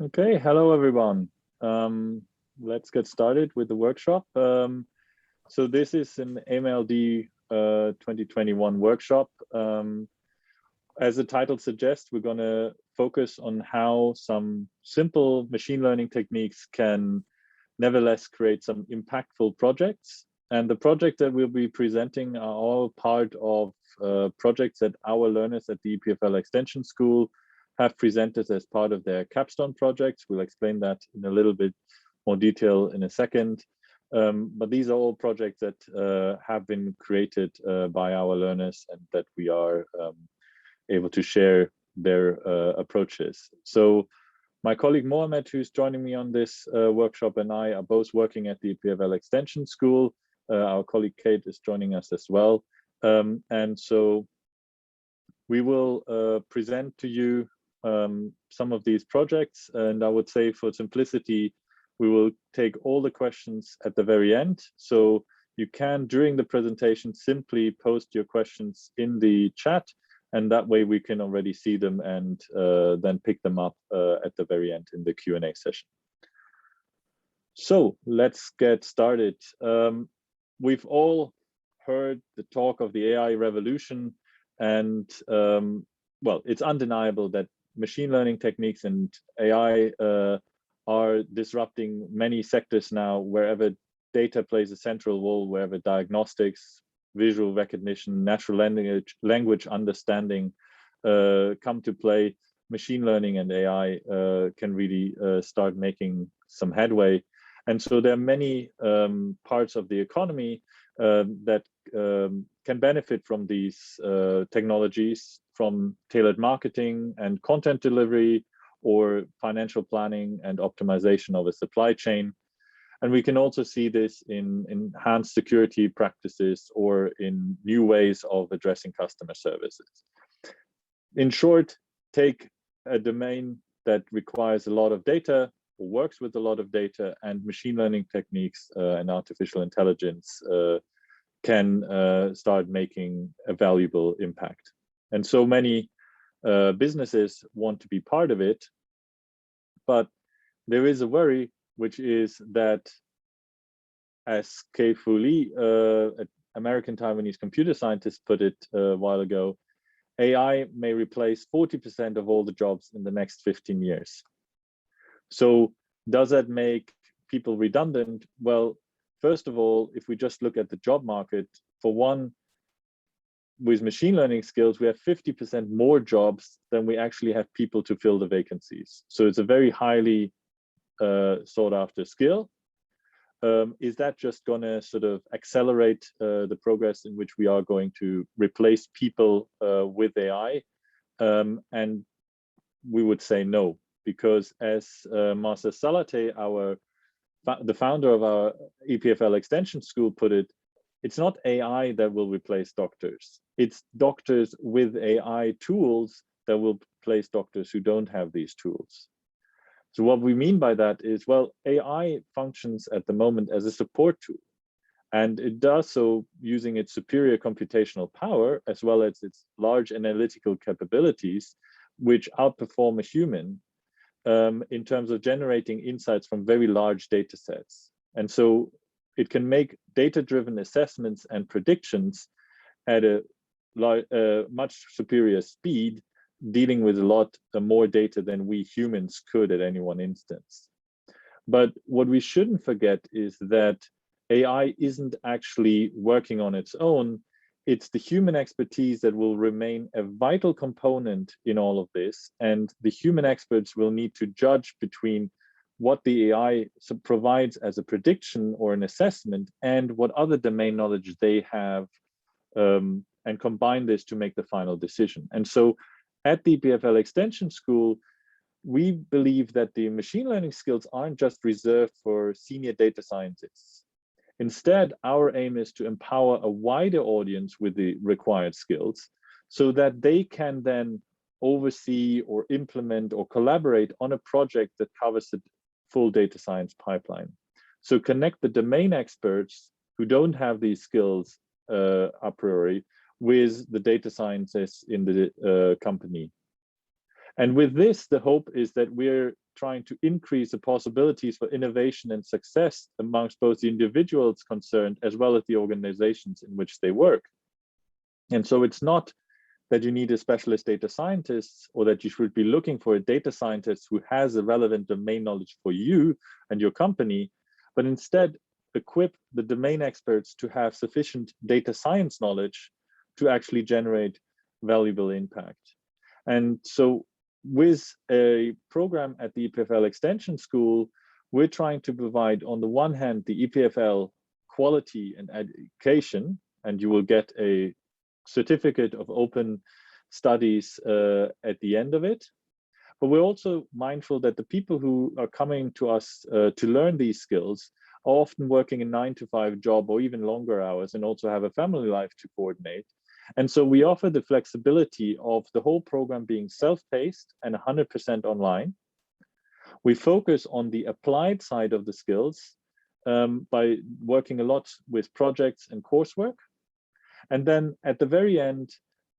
Okay, hello everyone. Let's get started with the workshop. So this is an MLD 2021 workshop. As the title suggests, we're going to focus on how some simple machine learning techniques can nevertheless create some impactful projects. And the projects that we'll be presenting are all part of projects that our learners at the EPFL Extension School have presented as part of their capstone projects. We'll explain that in a little bit more detail in a second. But these are all projects that have been created by our learners and that we are able to share their approaches. So my colleague Mohamed, who's joining me on this workshop, and I are both working at the EPFL Extension School. Our colleague Kate is joining us as well. And so we will present to you some of these projects. And I would say for simplicity, we will take all the questions at the very end. So you can, during the presentation, simply post your questions in the chat. And that way we can already see them and then pick them up at the very end in the Q&A session. So let's get started. We've all heard the talk of the AI revolution, and well, it's undeniable that machine learning techniques and AI are disrupting many sectors now, wherever data plays a central role, wherever diagnostics, visual recognition, natural language understanding come to play. Machine learning and AI can really start making some headway. And so there are many parts of the economy that can benefit from these technologies, from tailored marketing and content delivery, or financial planning and optimization of a supply chain. And we can also see this in enhanced security practices or in new ways of addressing customer services. In short, take a domain that requires a lot of data or works with a lot of data, and machine learning techniques and artificial intelligence can start making a valuable impact. And so many businesses want to be part of it, but there is a worry, which is that, as Kei Fu Lee, an American Taiwanese computer scientist, put it a while ago, AI may replace 40% of all the jobs in the next 15 years. So does that make people redundant? Well, first of all, if we just look at the job market, for one, with machine learning skills, we have 50% more jobs than we actually have people to fill the vacancies. So it's a very highly sought after skill. Is that just going to sort of accelerate the progress in which we are going to replace people with AI? And we would say no, because as Master Salate, the founder of our EPFL Extension School, put it, it's not AI that will replace doctors. It's doctors with AI tools that will replace doctors who don't have these tools. So what we mean by that is, well, AI functions at the moment as a support tool, and it does so using its superior computational power as well as its large analytical capabilities, which outperform a human in terms of generating insights from very large data sets. And so it can make data-driven assessments and predictions at a much superior speed, dealing with a lot more data than we humans could at any one instance. But what we shouldn't forget is that AI isn't actually working on its own. It's the human expertise that will remain a vital component in all of this. And the human experts will need to judge between what the AI provides as a prediction or an assessment and what other domain knowledge they have, and combine this to make the final decision. And so at the EPFL Extension School, we believe that the machine learning skills aren't just reserved for senior data scientists. Instead, our aim is to empower a wider audience with the required skills so that they can then oversee or implement or collaborate on a project that covers the full data science pipeline. So connect the domain experts who don't have these skills a priori with the data scientists in the company. And with this, the hope is that we're trying to increase the possibilities for innovation and success amongst both the individuals concerned as well as the organizations in which they work. And so it's not that you need a specialist data scientist or that you should be looking for a data scientist who has a relevant domain knowledge for you and your company, but instead equip the domain experts to have sufficient data science knowledge to actually generate valuable impact. And so with a program at the EPFL Extension School, we're trying to provide, on the one hand, the EPFL quality and education, and you will get a certificate of open studies at the end of it. But we're also mindful that the people who are coming to us to learn these skills are often working a 9-to-5 job or even longer hours and also have a family life to coordinate. And so we offer the flexibility of the whole program being self-paced and 100% online. We focus on the applied side of the skills by working a lot with projects and coursework. And then at the very end,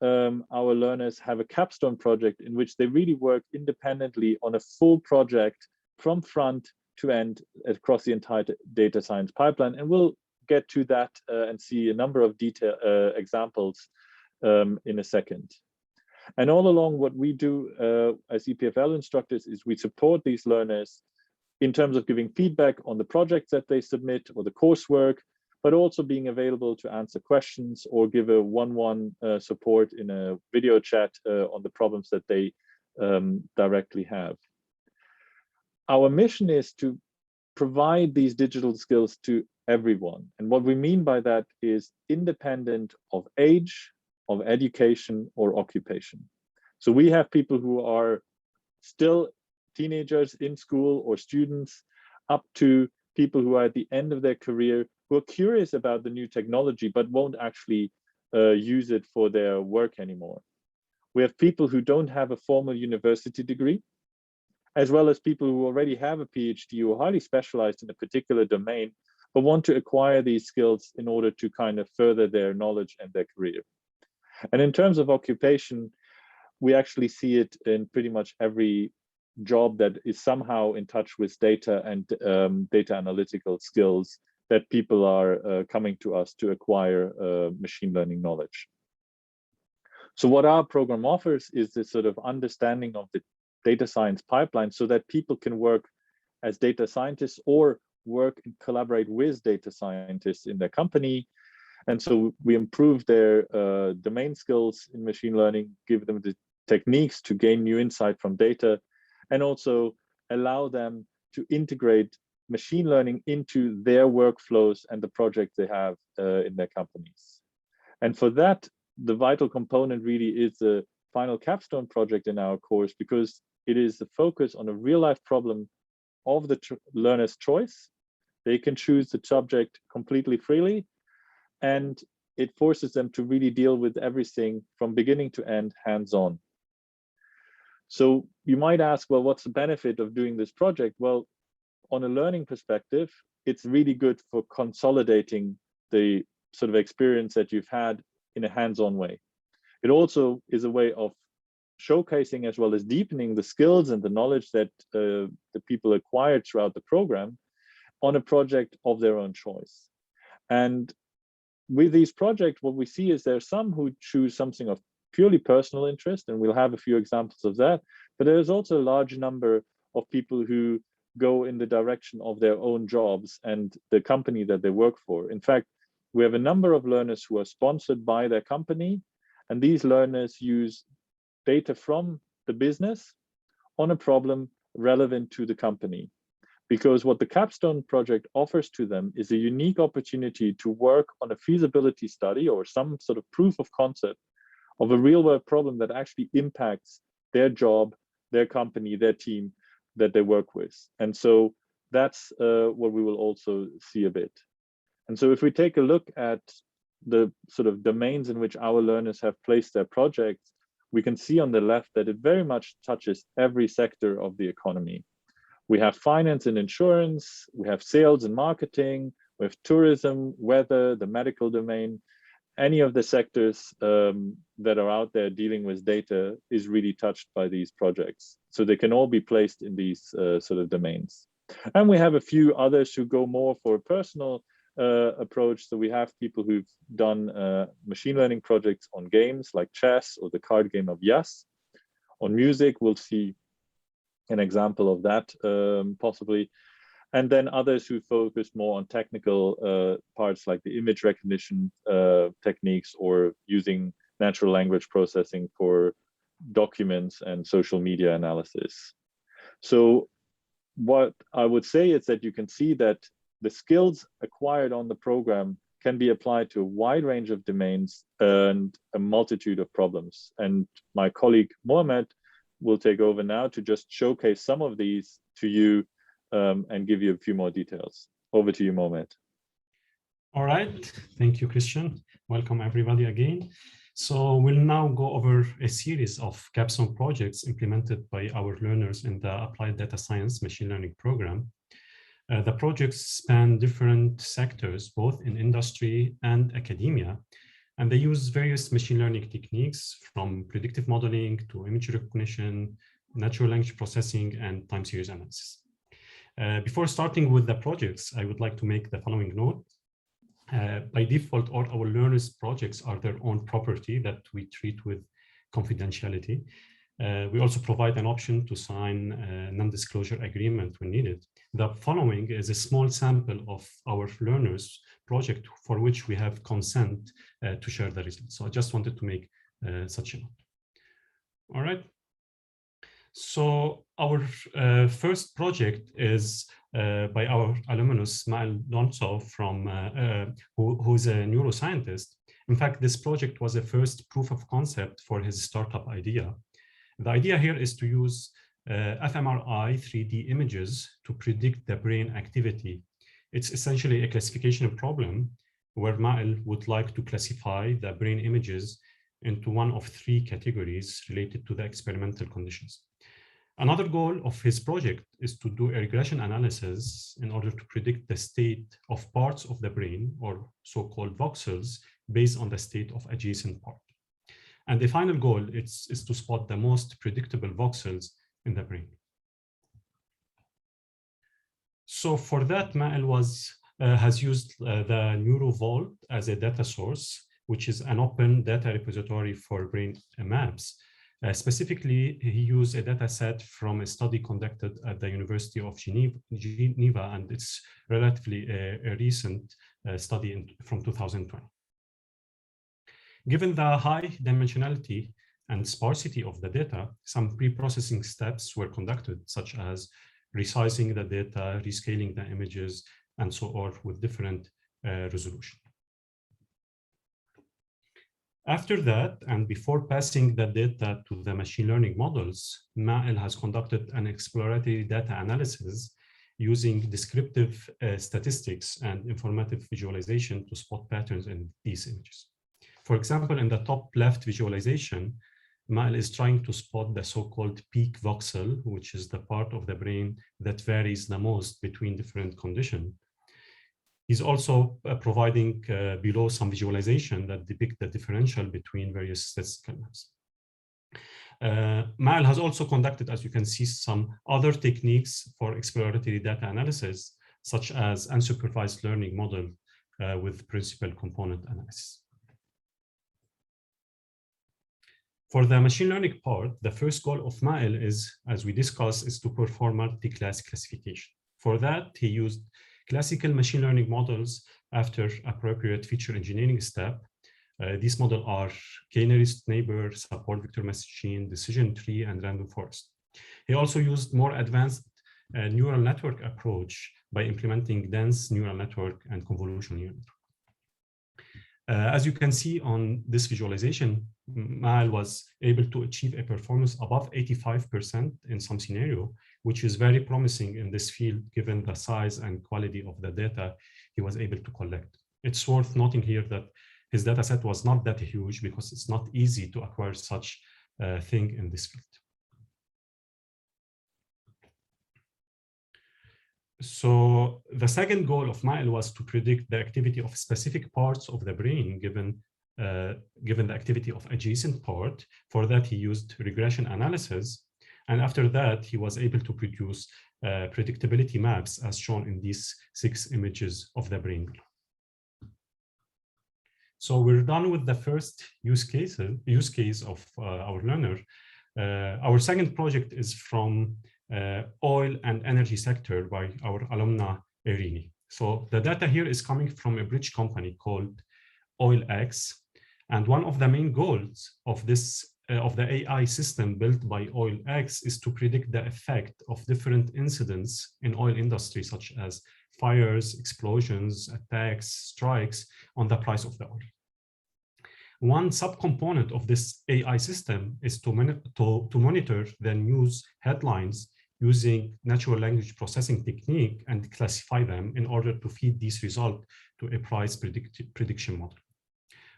our learners have a capstone project in which they really work independently on a full project from front to end across the entire data science pipeline. And we'll get to that and see a number of detail examples in a second. And all along, what we do as EPFL instructors is we support these learners in terms of giving feedback on the projects that they submit or the coursework, but also being available to answer questions or give a one-on-one support in a video chat on the problems that they directly have. Our mission is to provide these digital skills to everyone. And what we mean by that is independent of age, of education, or occupation. So we have people who are still teenagers in school or students, up to people who are at the end of their career, who are curious about the new technology, but won't actually use it for their work anymore. We have people who don't have a formal university degree, as well as people who already have a PhD or highly specialized in a particular domain, but want to acquire these skills in order to kind of further their knowledge and their career. And in terms of occupation, we actually see it in pretty much every job that is somehow in touch with data and data analytical skills, that people are coming to us to acquire machine learning knowledge. So what our program offers is this sort of understanding of the data science pipeline so that people can work as data scientists or work and collaborate with data scientists in their company. And so we improve their domain skills in machine learning, give them the techniques to gain new insight from data, and also allow them to integrate machine learning into their workflows and the projects they have in their companies. And for that, the vital component really is the final capstone project in our course, because it is the focus on a real life problem of the learner's choice. They can choose the subject completely freely, and it forces them to really deal with everything from beginning to end, hands-on. So you might ask, well, what's the benefit of doing this project? Well, on a learning perspective, it's really good for consolidating the sort of experience that you've had in a hands-on way. It also is a way of showcasing as well as deepening the skills and the knowledge that the people acquired throughout the program on a project of their own choice. And with these projects, what we see is there are some who choose something of purely personal interest, and we'll have a few examples of that, but there's also a large number of people who go in the direction of their own jobs and the company that they work for. In fact, we have a number of learners who are sponsored by their company, and these learners use data from the business on a problem relevant to the company. Because what the capstone project offers to them is a unique opportunity to work on a feasibility study or some sort of proof of concept of a real world problem that actually impacts their job, their company, their team that they work with. And so that's what we will also see a bit. And so if we take a look at the sort of domains in which our learners have placed their projects, we can see on the left that it very much touches every sector of the economy. We have finance and insurance, we have sales and marketing, we have tourism, weather, the medical domain, any of the sectors that are out there dealing with data is really touched by these projects. So they can all be placed in these sort of domains. And we have a few others who go more for a personal approach. So we have people who've done machine learning projects on games like chess or the card game of Yas. On music, we'll see an example of that possibly. And then others who focus more on technical parts like the image recognition techniques or using natural language processing for documents and social media analysis. So what I would say is that you can see that the skills acquired on the program can be applied to a wide range of domains and a multitude of problems. And my colleague Mohamed will take over now to just showcase some of these to you and give you a few more details. Over to you, Mohamed. All right, thank you, Christian. Welcome everybody again. So we'll now go over a series of capstone projects implemented by our learners in the Applied Data Science Machine Learning program. The projects span different sectors, both in industry and academia, and they use various machine learning techniques from predictive modeling to image recognition, natural language processing, and time series analysis. Before starting with the projects, I would like to make the following note. By default, all our learners' projects are their own property that we treat with confidentiality. We also provide an option to sign a non-disclosure agreement when needed. The following is a small sample of our learners' project for which we have consent to share the results. So I just wanted to make such a note. All right. So our first project is by our alumnus, Mael Lonso, who is a neuroscientist. In fact, this project was a first proof of concept for his startup idea. The idea here is to use fMRI 3D images to predict the brain activity. It's essentially a classification problem where Mael would like to classify the brain images into one of three categories related to the experimental conditions. Another goal of his project is to do a regression analysis in order to predict the state of parts of the brain, or so-called voxels, based on the state of adjacent part. And the final goal is to spot the most predictable voxels in the brain. So for that, Mael has used the NeuroVault as a data source, which is an open data repository for brain maps. Specifically, he used a data set from a study conducted at the University of Geneva, and it's relatively a recent study from 2020. Given the high dimensionality and sparsity of the data, some pre-processing steps were conducted, such as resizing the data, rescaling the images, and so on with different resolution. After that, and before passing the data to the machine learning models, Mael has conducted an exploratory data analysis using descriptive statistics and informative visualization to spot patterns in these images. For example, in the top left visualization, Mael is trying to spot the so-called peak voxel, which is the part of the brain that varies the most between different conditions. He's also providing below some visualization that depict the differential between various statistical maps. Mael has also conducted, as you can see, some other techniques for exploratory data analysis, such as unsupervised learning model with principal component analysis. For the machine learning part, the first goal of Mael is, as we discussed, is to perform multi-class classification. For that, he used classical machine learning models after appropriate feature engineering step. These models are k-nearest neighbor, support vector machine, decision tree, and random forest. He also used more advanced neural network approach by implementing dense neural network and convolutional neural network. As you can see on this visualization, Mael was able to achieve a performance above 85% in some scenario, which is very promising in this field, given the size and quality of the data he was able to collect. It's worth noting here that his data set was not that huge because it's not easy to acquire such a thing in this field. So the second goal of Mael was to predict the activity of specific parts of the brain given given the activity of adjacent part. For that, he used regression analysis. And after that, he was able to produce predictability maps as shown in these 6 images of the brain. So we're done with the first use case of our learner. Our second project is from oil and energy sector by our alumna Irini. So the data here is coming from a bridge company called OilX. And one of the main goals of this of the AI system built by OilX is to predict the effect of different incidents in oil industry, such as fires, explosions, attacks, strikes on the price of the oil. One subcomponent of this AI system is to monitor the news headlines using natural language processing technique and classify them in order to feed these results to a price prediction model.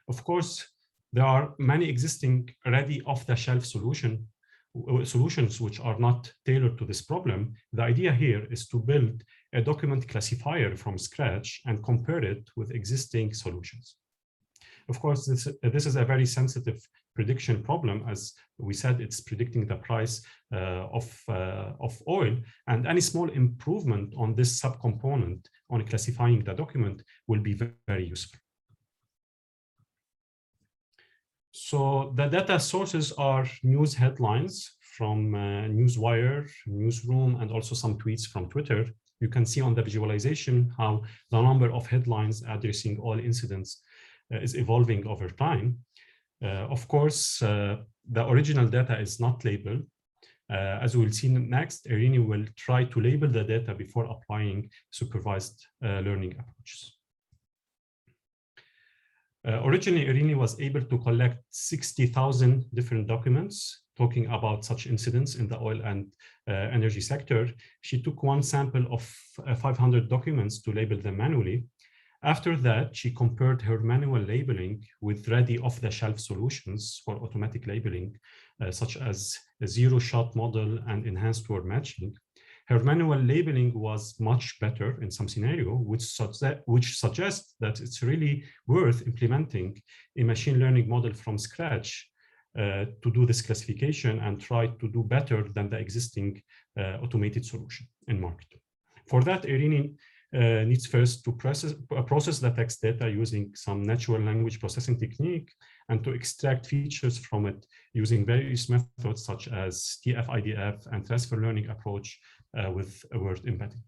Of course, there are many existing ready off-the-shelf solutions which are not tailored to this problem. The idea here is to build a document classifier from scratch and compare it with existing solutions. Of course, this is a very sensitive prediction problem. As we said, it's predicting the price of oil, and any small improvement on this subcomponent on classifying the document will be very useful. So the data sources are news headlines from Newswire, Newsroom, and also some tweets from Twitter. You can see on the visualization how the number of headlines addressing all incidents is evolving over time. Of course, the original data is not labeled. As we'll see next, Irini will try to label the data before applying supervised learning approaches. Originally, Irini was able to collect 60,000 different documents talking about such incidents in the oil and energy sector. She took one sample of 500 documents to label them manually. After that, she compared her manual labeling with ready off-the-shelf solutions for automatic labeling, such as a zero-shot model and enhanced word matching. Her manual labeling was much better in some scenario, which suggests that it's really worth implementing a machine learning model from scratch to do this classification and try to do better than the existing automated solution in market. For that, Irini needs first to process the text data using some natural language processing technique and to extract features from it using various methods such as TF-IDF and transfer learning approach with a word embedding.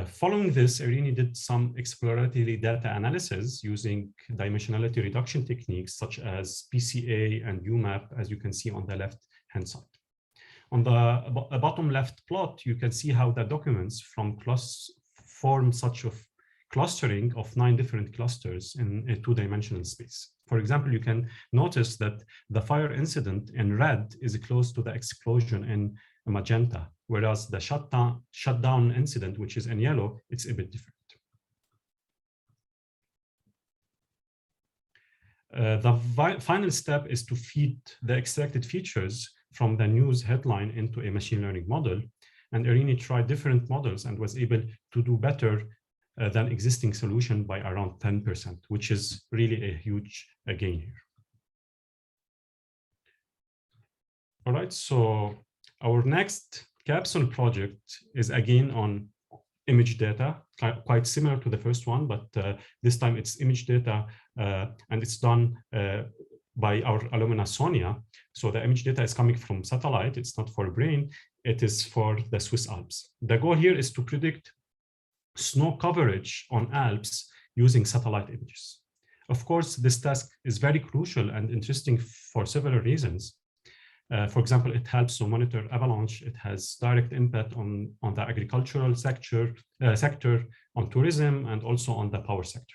Following this, Irini did some exploratory data analysis using dimensionality reduction techniques such as PCA and UMAP, as you can see on the left-hand side. On the bottom left plot, you can see how the documents from form such of clustering of 9 different clusters in a 2-dimensional space. For example, you can notice that the fire incident in red is close to the explosion in magenta, whereas the shutdown incident, which is in yellow, it's a bit different. The final step is to feed the extracted features from the news headline into a machine learning model. And Irini tried different models and was able to do better than existing solution by around 10%, which is really a huge gain here. All right, so our next capstone project is again on image data, quite similar to the first one, but this time it's image data and it's done by our alumna Sonia. So the image data is coming from satellite. It's not for brain. It is for the Swiss Alps. The goal here is to predict snow coverage on Alps using satellite images. Of course, this task is very crucial and interesting for several reasons. For example, it helps to monitor avalanche. It has direct impact on the agricultural sector, on tourism, and also on the power sector.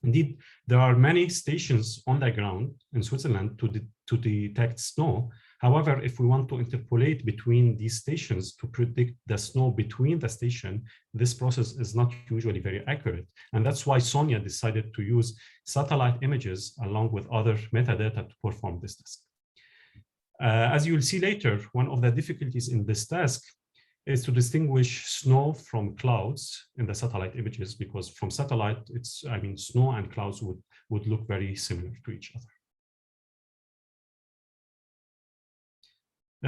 Indeed, there are many stations on the ground in Switzerland to detect snow. However, if we want to interpolate between these stations to predict the snow between the station, this process is not usually very accurate. And that's why Sonia decided to use satellite images along with other metadata to perform this task. As you will see later, one of the difficulties in this task is to distinguish snow from clouds in the satellite images, because from satellite, snow and clouds would look very similar to each other.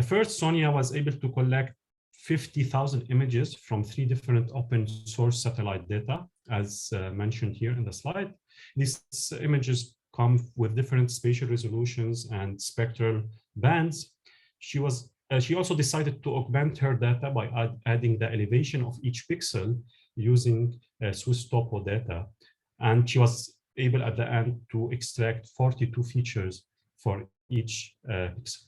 First, Sonia was able to collect 50,000 images from 3 different open source satellite data, as mentioned here in the slide. These images come with different spatial resolutions and spectral bands. She also decided to augment her data by adding the elevation of each pixel using Swiss topo data. And she was able at the end to extract 42 features for each pixel.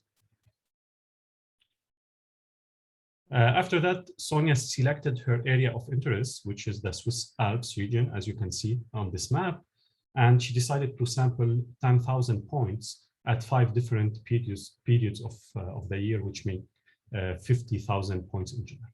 After that, Sonia selected her area of interest, which is the Swiss Alps region, as you can see on this map. And she decided to sample 10,000 points at 5 different periods of the year, which make 50,000 points in general.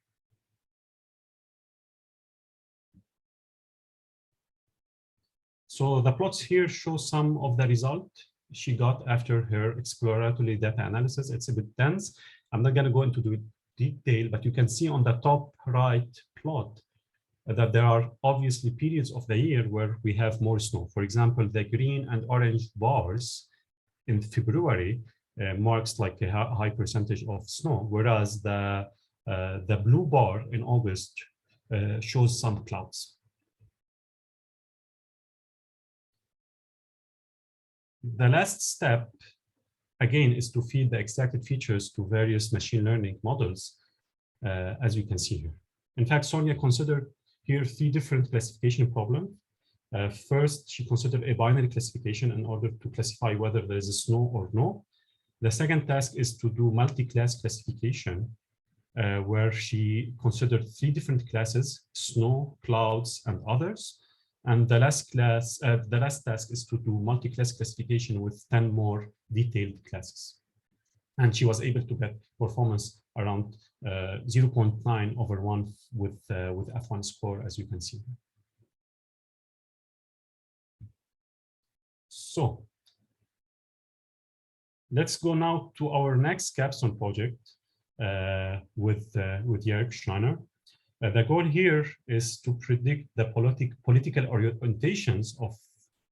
So the plots here show some of the result she got after her exploratory data analysis. It's a bit dense. I'm not going to go into the detail, but you can see on the top right plot that there are obviously periods of the year where we have more snow. For example, the green and orange bars in February marks like a high percentage of snow, whereas the blue bar in August shows some clouds. The last step, again, is to feed the extracted features to various machine learning models, as you can see here. In fact, Sonia considered here 3 different classification problems. First, she considered a binary classification in order to classify whether there is a snow or no. The second task is to do multi-class classification, where she considered 3 different classes: snow, clouds, and others. And the last task is to do multi-class classification with 10 more detailed classes. And she was able to get performance around 0.9/1 with F1 score, as you can see. So let's go now to our next capstone project with Jörg Schreiner. The goal here is to predict the political orientations of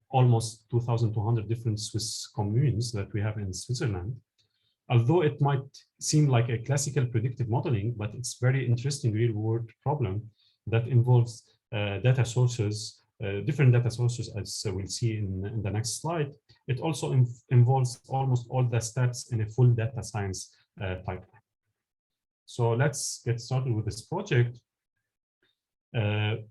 almost 2,200 different Swiss communes that we have in Switzerland. Although it might seem like a classical predictive modeling, but it's very interesting real-world problem that involves data sources, different data sources, as we'll see in the next slide. It also involves almost all the steps in a full data science pipeline. So let's get started with this project.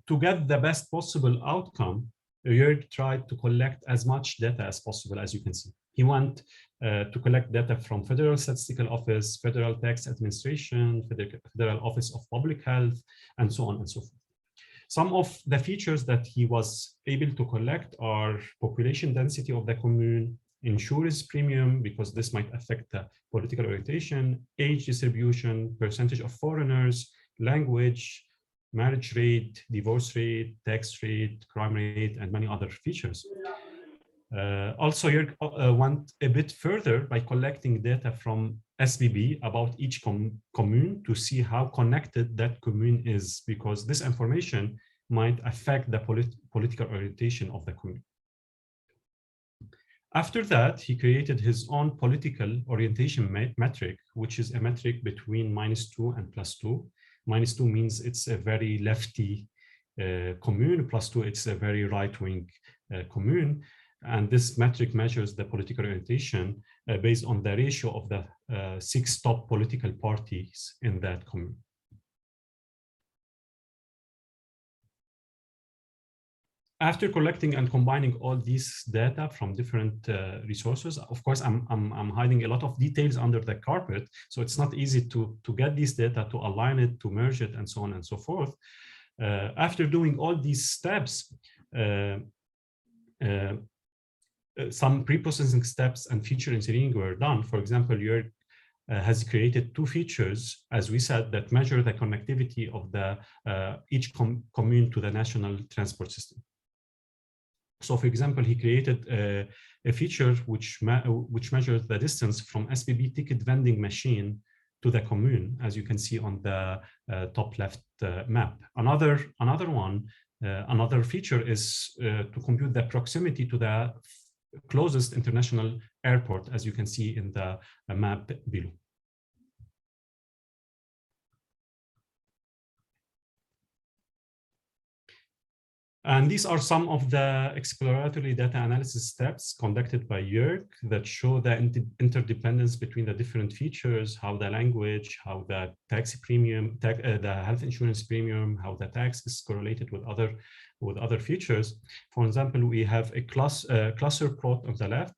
To get the best possible outcome, Jörg tried to collect as much data as possible, as you can see. He went to collect data from Federal Statistical Office, Federal Tax Administration, Federal Office of Public Health, and so on and so forth. Some of the features that he was able to collect are population density of the commune, insurance premium, because this might affect the political orientation, age distribution, percentage of foreigners, language, marriage rate, divorce rate, tax rate, crime rate, and many other features. Also, Jörg went a bit further by collecting data from SBB about each commune to see how connected that commune is, because this information might affect the political orientation of the commune. After that, he created his own political orientation metric, which is a metric between -2 and +2. -2 means it's a very lefty commune, +2 it's a very right-wing commune. And this metric measures the political orientation based on the ratio of the 6 top political parties in that commune. After collecting and combining all these data from different resources, of course, I'm hiding a lot of details under the carpet, so it's not easy to get these data, to align it, to merge it, and so on and so forth. After doing all these steps, some pre-processing steps and feature engineering were done. For example, Jörg has created 2 features, as we said, that measure the connectivity of the each commune to the national transport system. So, for example, he created a feature which measures the distance from SBB ticket vending machine to the commune, as you can see on the top left map. Another feature is to compute the proximity to the closest international airport, as you can see in the map below. And these are some of the exploratory data analysis steps conducted by Jörg that show the interdependence between the different features, how the language, how the taxi premium, the health insurance premium, how the tax is correlated with other features. For example, we have a cluster plot on the left.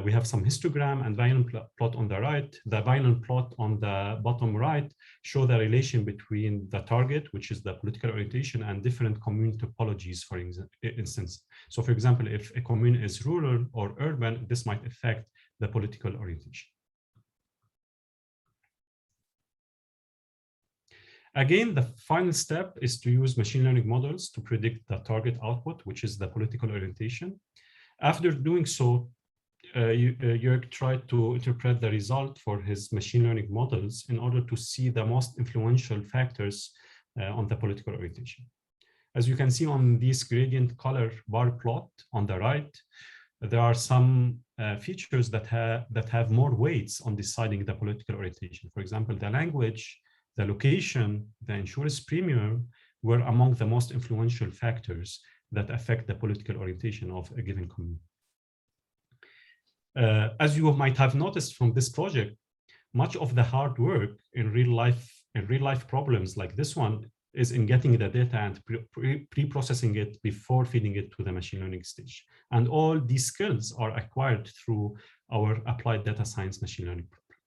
We have some histogram and binary plot on the right. The binary plot on the bottom right show the relation between the target, which is the political orientation, and different commune topologies, for instance. So for example, if a commune is rural or urban, this might affect the political orientation. Again, the final step is to use machine learning models to predict the target output, which is the political orientation. After doing so, Jörg tried to interpret the result for his machine learning models in order to see the most influential factors on the political orientation. As you can see on this gradient color bar plot on the right, there are some features that have more weights on deciding the political orientation. For example, the language, the location, the insurance premium were among the most influential factors that affect the political orientation of a given commune. As you might have noticed from this project, much of the hard work in real life problems like this one is in getting the data and pre-processing it before feeding it to the machine learning stage. And all these skills are acquired through our applied data science machine learning program.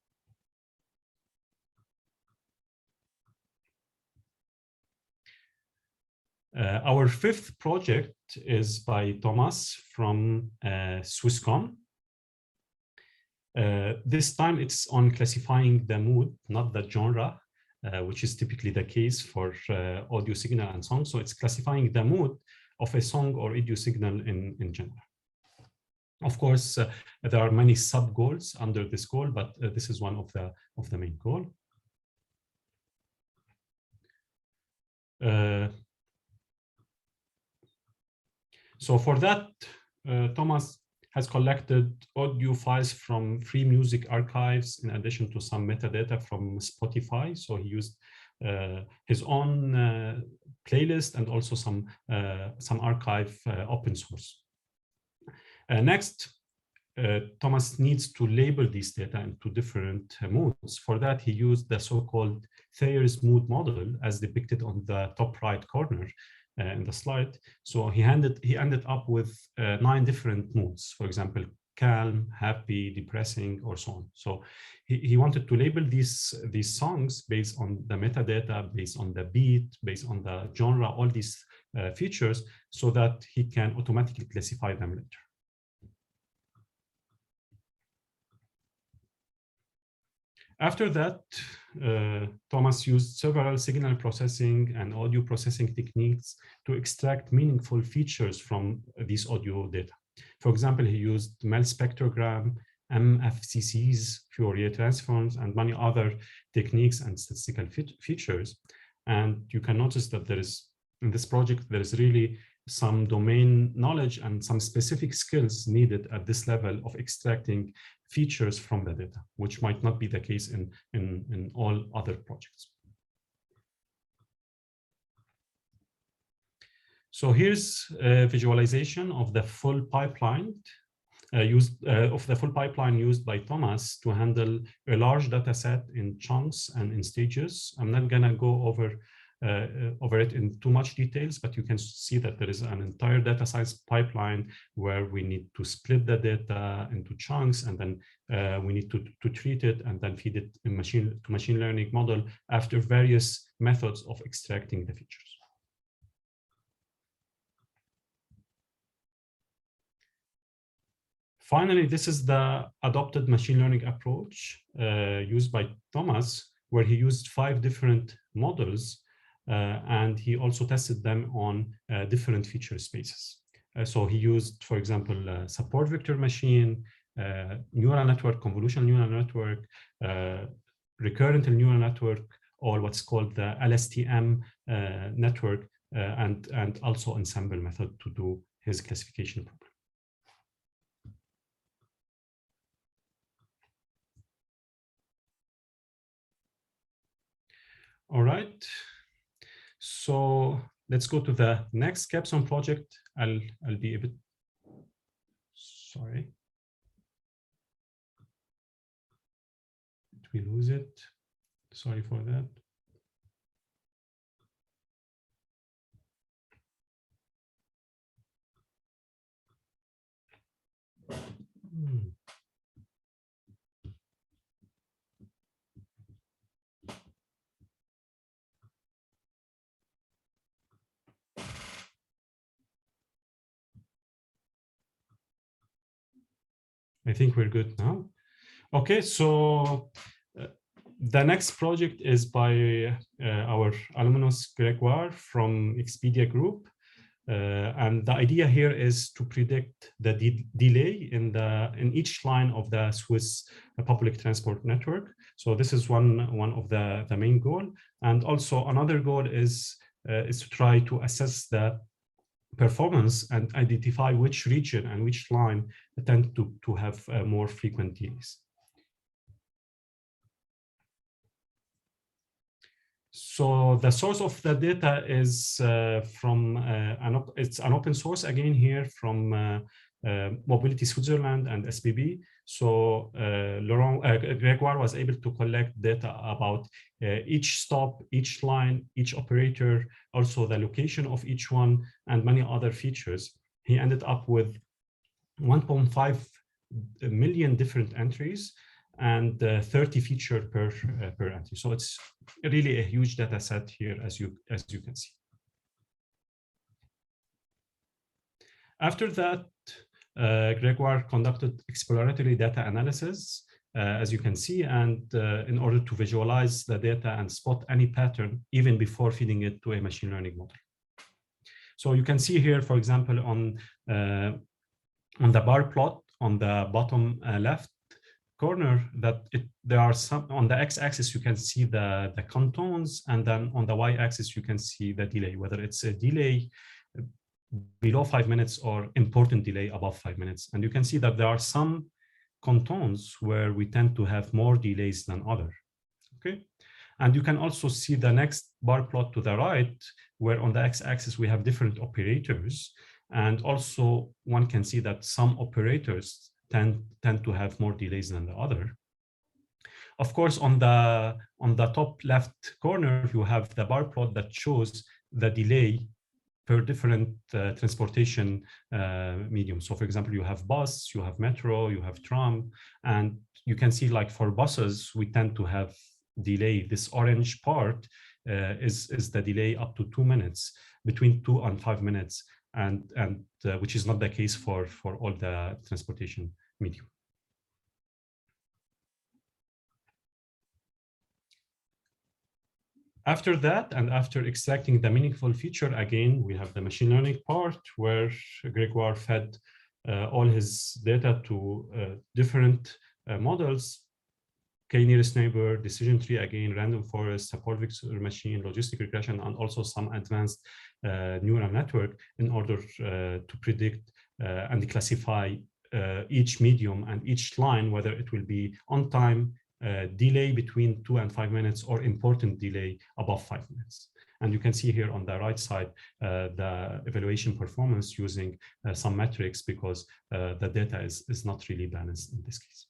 Our fifth project is by Thomas from Swisscom. This time it's on classifying the mood, not the genre, which is typically the case for audio signal and song. So it's classifying the mood of a song or audio signal in general. Of course, there are many sub-goals under this goal, but this is one of the main goals. So for that, Thomas has collected audio files from free music archives in addition to some metadata from Spotify. So he used his own playlist and also some archive open source. Next, Thomas needs to label these data into different moods. For that, he used the so-called Thayer's mood model as depicted on the top right corner in the slide. So he ended up with 9 different moods, for example, calm, happy, depressing, or so on. So he wanted to label these songs based on the metadata, based on the beat, based on the genre, all these features, so that he can automatically classify them later. After that, Thomas used several signal processing and audio processing techniques to extract meaningful features from these audio data. For example, he used MEL spectrogram, MFCCs, Fourier transforms, and many other techniques and statistical features. And you can notice that in this project, there is really some domain knowledge and some specific skills needed at this level of extracting features from the data, which might not be the case in all other projects. So here's a visualization of the full pipeline used by Thomas to handle a large data set in chunks and in stages. I'm not gonna go over it in too much details, but you can see that there is an entire data science pipeline where we need to split the data into chunks, and then we need to treat it and then feed it in machine learning model after various methods of extracting the features. Finally, this is the adopted machine learning approach used by Thomas, where he used 5 different models and he also tested them on different feature spaces. So he used, for example, support vector machine, neural network, convolutional neural network, recurrent neural network, or what's called the LSTM network, and also ensemble method to do his classification problem. All right, so let's go to the next capstone project. I'll be a bit, sorry. Did we lose it? Sorry for that. I think we're good now. Okay, so the next project is by our alumnus Gregoire from Expedia Group. And the idea here is to predict the delay in each line of the Swiss public transport network. So this is one of the main goal. And also another goal is to try to assess the performance and identify which region and which line tend to have more frequent delays. So the source of the data is from it's an open source again here from Mobility Switzerland and SBB. So Gregoire was able to collect data about each stop, each line, each operator, also the location of each one, and many other features. He ended up with 1.5 million different entries and 30 features per entry. So it's really a huge data set here, as you can see. After that, Gregoire conducted exploratory data analysis, as you can see, and in order to visualize the data and spot any pattern even before feeding it to a machine learning model. So you can see here, for example, on the bar plot on the bottom left corner, that there are some on the x-axis you can see the cantons, and then on the y-axis you can see the delay, whether it's a delay below 5 minutes or important delay above 5 minutes. And you can see that there are some cantons where we tend to have more delays than other. Okay, and you can also see the next bar plot to the right, where on the x-axis we have different operators, and also one can see that some operators tend to have more delays than the other. Of course, on the top left corner, you have the bar plot that shows the delay per different transportation medium. So for example, you have bus, you have metro, you have tram, and you can see, like, for buses, we tend to have delay. This orange part is the delay up to 2 minutes, between 2 and 5 minutes, and which is not the case for all the transportation medium. After that, and after extracting the meaningful feature, again, we have the machine learning part, where Gregoire fed all his data to different models: k-nearest neighbor, decision tree, again, random forest, support vector machine, logistic regression, and also some advanced neural network, in order to predict and classify each medium and each line, whether it will be on time, delay between 2 and 5 minutes, or important delay above 5 minutes. And you can see here on the right side the evaluation performance using some metrics, because the data is not really balanced in this case.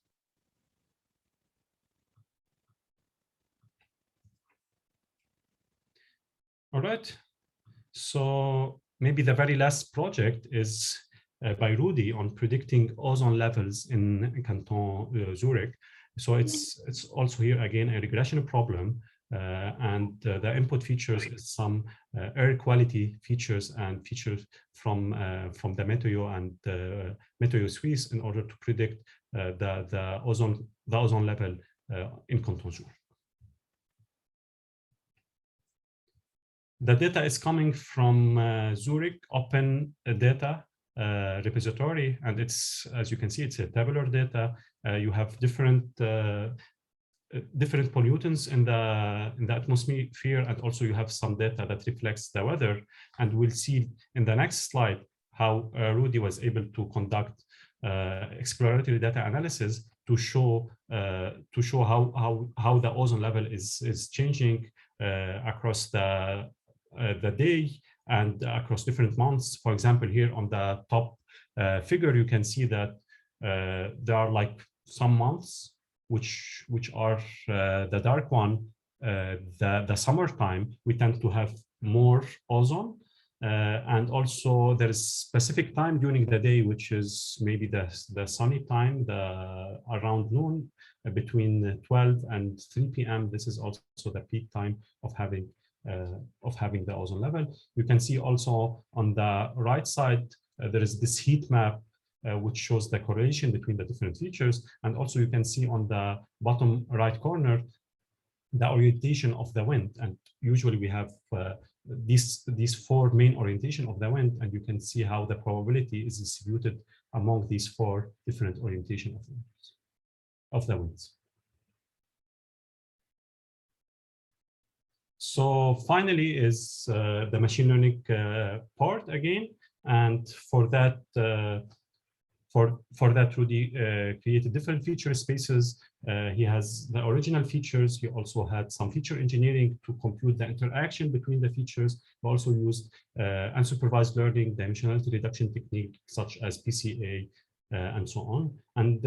All right, so maybe the very last project is by Rudy on predicting ozone levels in Canton Zurich. So it's also here again a regression problem, and the input features is some air quality features and features from the Meteo and Meteo Suisse, in order to predict the ozone level in Canton Zurich. The data is coming from Zurich Open Data repository, and it's, as you can see, it's a tabular data. You have different different pollutants in the atmosphere, and also you have some data that reflects the weather. And we'll see in the next slide how Rudy was able to conduct exploratory data analysis to show how the ozone level is changing across the day and across different months. For example, here on the top figure, you can see that there are like some months which are the dark one, the summertime, we tend to have more ozone. And also there is specific time during the day, which is maybe the sunny time, around noon, between 12 and 3 p.m. This is also the peak time of having the ozone level. You can see also on the right side, there is this heat map which shows the correlation between the different features. And also you can see on the bottom right corner, the orientation of the wind. And usually we have these four main orientation of the wind, and you can see how the probability is distributed among these four different orientation of the winds. So finally is the machine learning part again. And for that, Rudy created different feature spaces. He has the original features. He also had some feature engineering to compute the interaction between the features. He also used unsupervised learning, dimensionality reduction technique such as PCA, and so on. And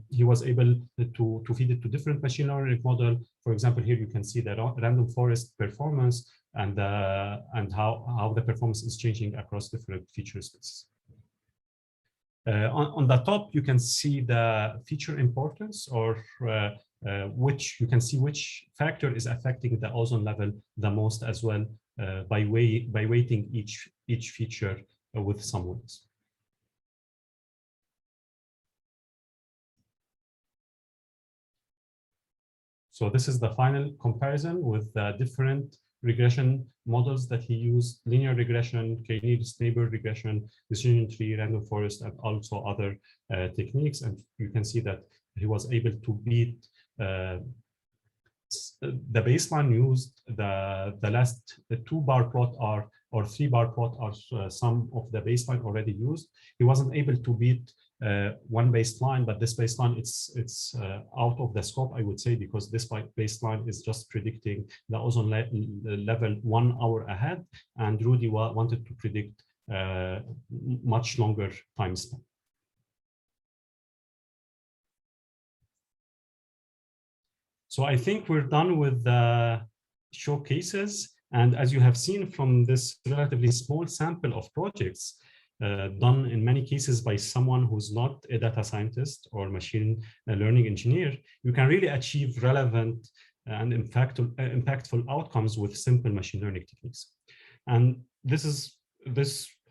he was able to feed it to different machine learning model. For example, here you can see the random forest performance and how the performance is changing across different feature spaces. On the top, you can see the feature importance, or which you can see which factor is affecting the ozone level the most as well, by weighting each feature with some weights. So this is the final comparison with the different regression models that he used: linear regression, k-nearest neighbor regression, decision tree, random forest, and also other techniques. And you can see that he was able to beat the baseline used. The last 2-bar plot are, or 3-bar plot are some of the baseline already used. He wasn't able to beat one baseline, but this baseline it's out of the scope, I would say, because this baseline is just predicting the ozone level 1 hour ahead, and Rudy wanted to predict much longer time span. So I think we're done with the showcases, and as you have seen from this relatively small sample of projects, done in many cases by someone who's not a data scientist or machine learning engineer, you can really achieve relevant and impactful outcomes with simple machine learning techniques. And this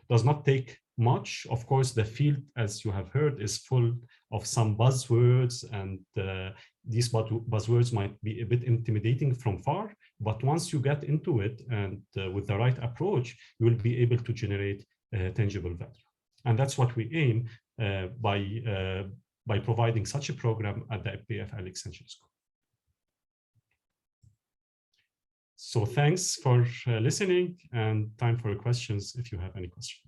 does not take much. Of course, the field, as you have heard, is full of some buzzwords, and these buzzwords might be a bit intimidating from far, but once you get into it and with the right approach, you will be able to generate tangible value. And that's what we aim by providing such a program at the EPFL Extension School. So thanks for listening, and time for questions if you have any questions.